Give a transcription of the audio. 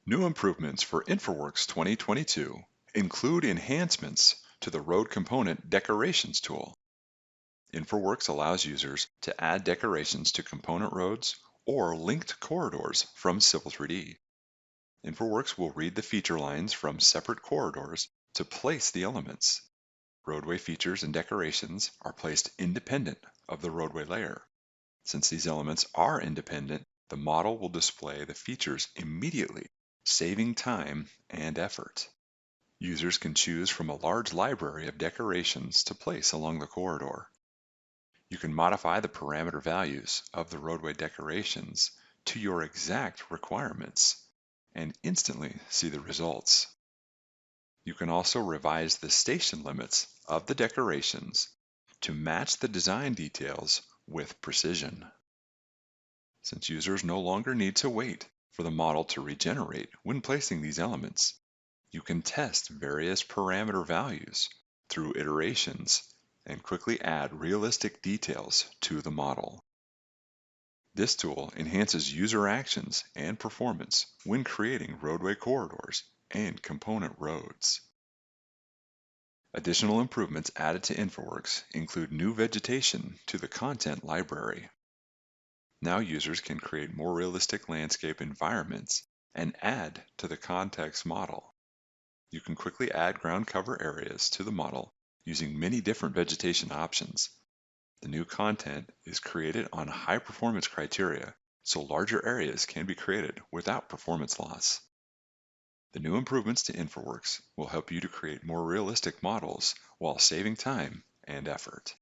New improvements for InfraWorks 2022 include enhancements to the Road Component Decorations tool. InfraWorks allows users to add decorations to component roads or linked corridors from Civil 3D. InfraWorks will read the feature lines from separate corridors to place the elements. Roadway features and decorations are placed independent of the roadway layer. Since these elements are independent, the model will display the features immediately, saving time and effort. Users can choose from a large library of decorations to place along the corridor. You can modify the parameter values of the roadway decorations to your exact requirements and instantly see the results. You can also revise the station limits of the decorations to match the design details with precision. Since users no longer need to wait for the model to regenerate when placing these elements, you can test various parameter values through iterations and quickly add realistic details to the model. This tool enhances user actions and performance when creating roadway corridors and component roads. Additional improvements added to InfraWorks include new vegetation to the content library. Now users can create more realistic landscape environments and add to the context model. You can quickly add ground cover areas to the model using many different vegetation options. The new content is created on high performance criteria, so larger areas can be created without performance loss. The new improvements to InfraWorks will help you to create more realistic models while saving time and effort.